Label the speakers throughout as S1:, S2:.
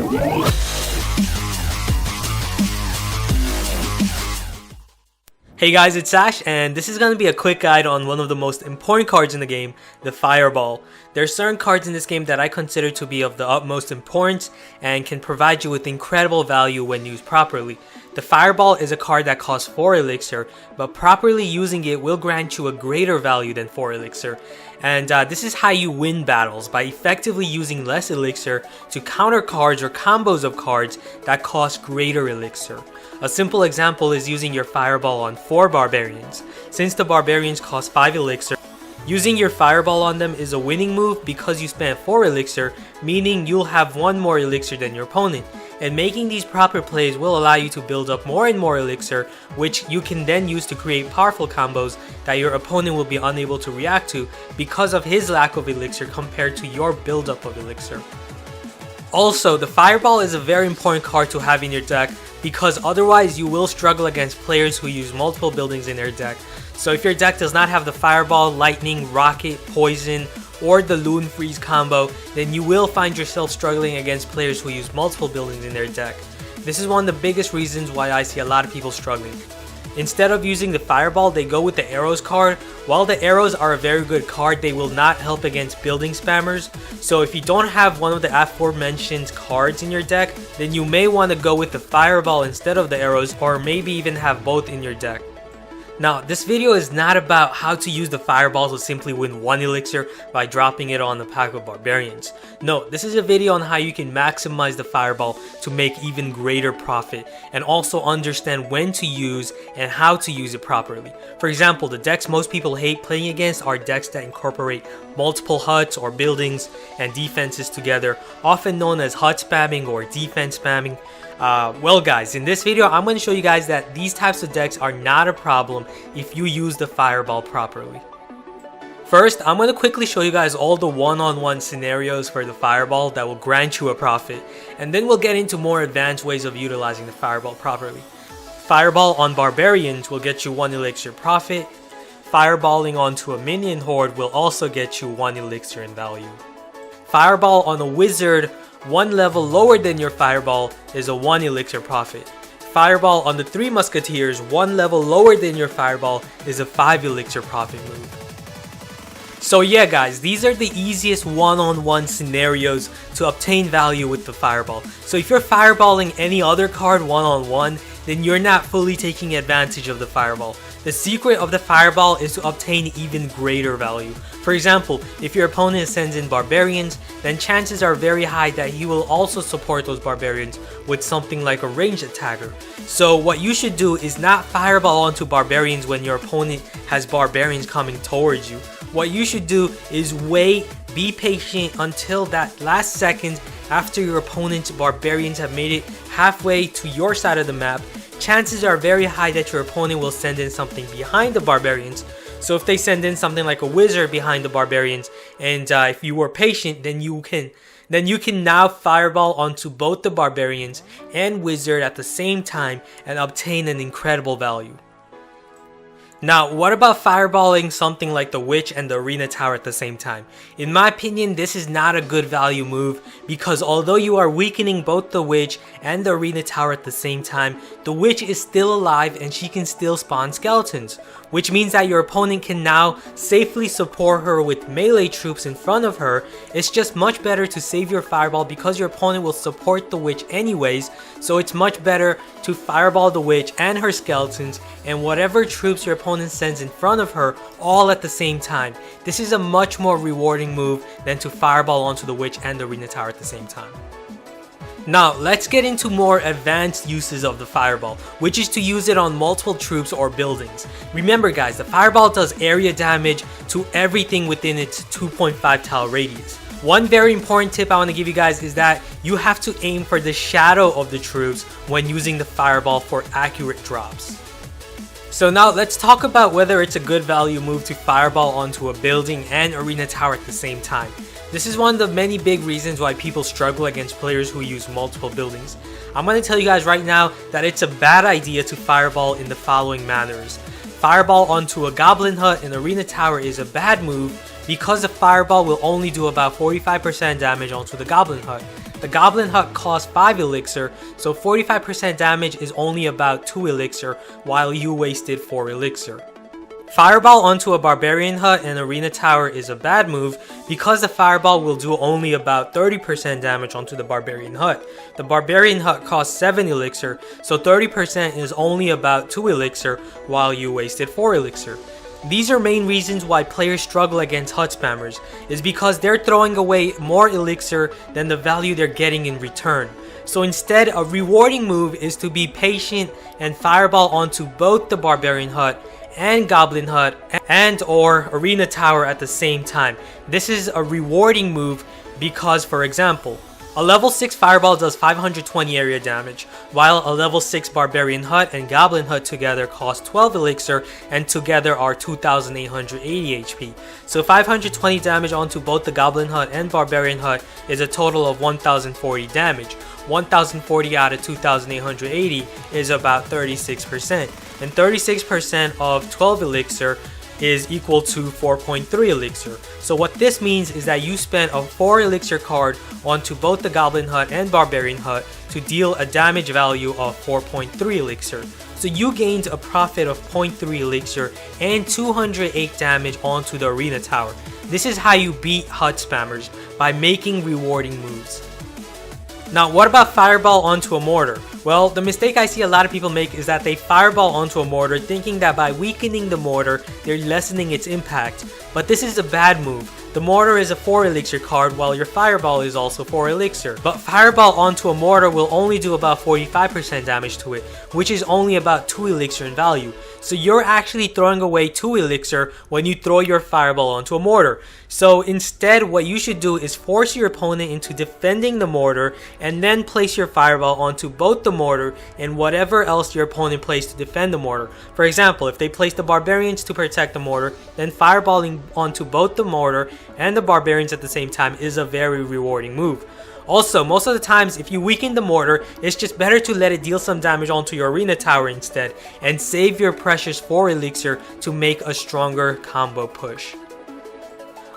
S1: Hey guys, it's Ash, and this is going to be a quick guide on one of the most important cards in the game, the Fireball. There are certain cards in this game that I consider to be of the utmost importance and can provide you with incredible value when used properly. The Fireball is a card that costs 4 elixir, but properly using it will grant you a greater value than 4 elixir. And this is how you win battles, by effectively using less elixir to counter cards or combos of cards that cost greater elixir. A simple example is using your Fireball on 4 barbarians. Since the barbarians cost 5 elixir, using your Fireball on them is a winning move because you spent 4 elixir, meaning you'll have 1 more elixir than your opponent. And making these proper plays will allow you to build up more and more elixir, which you can then use to create powerful combos that your opponent will be unable to react to because of his lack of elixir compared to your buildup of elixir. Also, the Fireball is a very important card to have in your deck because otherwise you will struggle against players who use multiple buildings in their deck. So if your deck does not have the Fireball, Lightning, Rocket, Poison, or the Loon Freeze combo, then you will find yourself struggling against players who use multiple buildings in their deck. This is one of the biggest reasons why I see a lot of people struggling. Instead of using the Fireball, they go with the Arrows card. While the Arrows are a very good card, they will not help against building spammers. So if you don't have one of the aforementioned cards in your deck, then you may want to go with the Fireball instead of the Arrows, or maybe even have both in your deck. Now, this video is not about how to use the Fireball to simply win 1 elixir by dropping it on a pack of barbarians. No, this is a video on how you can maximize the Fireball to make even greater profit, and also understand when to use and how to use it properly. For example, the decks most people hate playing against are decks that incorporate multiple huts or buildings and defenses together, often known as hut spamming or defense spamming. Well guys, in this video I'm going to show you guys that these types of decks are not a problem if you use the Fireball properly. First, I'm going to quickly show you guys all the one-on-one scenarios for the Fireball that will grant you a profit, and then we'll get into more advanced ways of utilizing the Fireball properly. Fireball on barbarians will get you 1 elixir profit. Fireballing onto a minion horde will also get you 1 elixir in value. Fireball on a wizard 1 level lower than your Fireball is a 1 elixir profit. Fireball on the 3 musketeers 1 level lower than your Fireball is a 5 elixir profit move. So yeah guys, these are the easiest one-on-one scenarios to obtain value with the Fireball. So if you're fireballing any other card one-on-one, then you're not fully taking advantage of the Fireball. The secret of the Fireball is to obtain even greater value. For example, if your opponent sends in barbarians, then chances are very high that he will also support those barbarians with something like a ranged attacker. So what you should do is not fireball onto barbarians when your opponent has barbarians coming towards you. What you should do is wait, be patient until that last second after your opponent's barbarians have made it halfway to your side of the map. Chances are very high that your opponent will send in something behind the barbarians. So if they send in something like a wizard behind the barbarians, and if you were patient, then you can now fireball onto both the barbarians and wizard at the same time and obtain an incredible value. Now, what about fireballing something like the witch and the arena tower at the same time? In my opinion, this is not a good value move because although you are weakening both the witch and the arena tower at the same time, the witch is still alive and she can still spawn skeletons, which means that your opponent can now safely support her with melee troops in front of her. It's just much better to save your fireball because your opponent will support the witch anyways, so it's much better to fireball the witch and her skeletons and whatever troops your opponent sends in front of her all at the same time. This is a much more rewarding move than to fireball onto the witch and the arena tower at the same time. Now, let's get into more advanced uses of the Fireball, which is to use it on multiple troops or buildings. Remember guys, the Fireball does area damage to everything within its 2.5 tile radius. One very important tip I want to give you guys is that you have to aim for the shadow of the troops when using the Fireball for accurate drops. So now let's talk about whether it's a good value move to fireball onto a building and arena tower at the same time. This is one of the many big reasons why people struggle against players who use multiple buildings. I'm going to tell you guys right now that it's a bad idea to fireball in the following manners. Fireball onto a goblin hut and arena tower is a bad move because the Fireball will only do about 45% damage onto the Goblin Hut. The Goblin Hut costs 5 elixir, so 45% damage is only about 2 elixir, while you wasted 4 elixir. Fireball onto a Barbarian Hut and Arena Tower is a bad move because the Fireball will do only about 30% damage onto the Barbarian Hut. The Barbarian Hut costs 7 elixir, so 30% is only about 2 elixir, while you wasted 4 elixir. These are main reasons why players struggle against hut spammers, is because they're throwing away more elixir than the value they're getting in return. So instead, a rewarding move is to be patient and Fireball onto both the Barbarian Hut and Goblin Hut and or Arena Tower at the same time. This is a rewarding move because, for example, a level 6 Fireball does 520 area damage, while a level 6 Barbarian Hut and Goblin Hut together cost 12 elixir and together are 2880 HP. So 520 damage onto both the Goblin Hut and Barbarian Hut is a total of 1040 damage. 1040 out of 2880 is about 36%, and 36% of 12 elixir is equal to 4.3 elixir. So what this means is that you spent a 4 elixir card onto both the Goblin Hut and Barbarian Hut to deal a damage value of 4.3 elixir. So you gained a profit of 0.3 elixir and 208 damage onto the Arena Tower. This is how you beat hut spammers, by making rewarding moves. Now, what about Fireball onto a mortar? Well, the mistake I see a lot of people make is that they Fireball onto a mortar thinking that by weakening the mortar, they're lessening its impact. But this is a bad move. The mortar is a 4 elixir card, while your Fireball is also 4 elixir. But Fireball onto a mortar will only do about 45% damage to it, which is only about 2 elixir in value. So you're actually throwing away 2 elixir when you throw your Fireball onto a mortar. So instead, what you should do is force your opponent into defending the mortar and then place your Fireball onto both the mortar and whatever else your opponent placed to defend the mortar. For example, if they place the Barbarians to protect the mortar, then Fireballing onto both the mortar and the Barbarians at the same time is a very rewarding move. Also, most of the times, if you weaken the mortar, it's just better to let it deal some damage onto your Arena Tower instead, and save your precious 4 elixir to make a stronger combo push.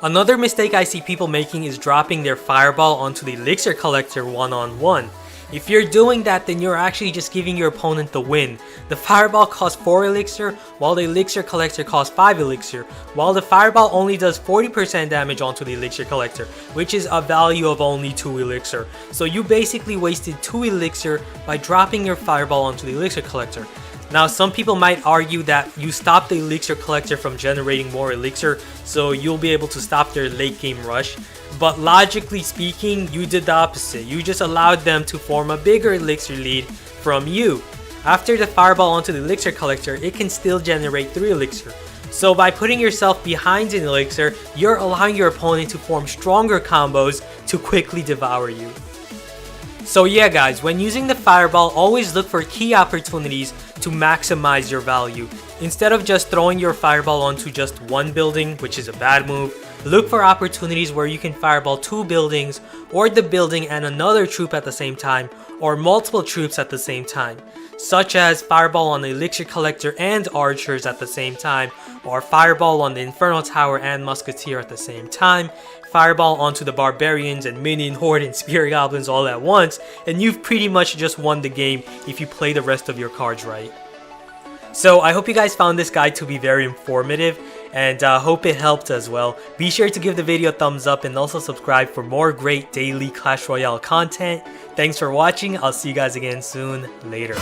S1: Another mistake I see people making is dropping their Fireball onto the Elixir Collector one-on-one. If you're doing that, then you're actually just giving your opponent the win. The Fireball costs 4 elixir, while the Elixir Collector costs 5 elixir, while the Fireball only does 40% damage onto the Elixir Collector, which is a value of only 2 elixir. So you basically wasted 2 elixir by dropping your Fireball onto the Elixir Collector. Now, some people might argue that you stop the Elixir Collector from generating more elixir, so you'll be able to stop their late game rush. But logically speaking, you did the opposite. You just allowed them to form a bigger elixir lead from you. After the Fireball onto the Elixir Collector, it can still generate 3 elixir. So by putting yourself behind an elixir, you're allowing your opponent to form stronger combos to quickly devour you. So yeah guys, when using the Fireball, always look for key opportunities to maximize your value. Instead of just throwing your Fireball onto just one building, which is a bad move, look for opportunities where you can Fireball 2 buildings, or the building and another troop at the same time, or multiple troops at the same time, such as Fireball on the Elixir Collector and Archers at the same time, or Fireball on the Infernal Tower and Musketeer at the same time, Fireball onto the Barbarians and Minion Horde and Spirit Goblins all at once, and you've pretty much just won the game if you play the rest of your cards right. So I hope you guys found this guide to be very informative, and hope it helped as well. Be sure to give the video a thumbs up and also subscribe for more great daily Clash Royale content. Thanks for watching. I'll see you guys again soon. Later.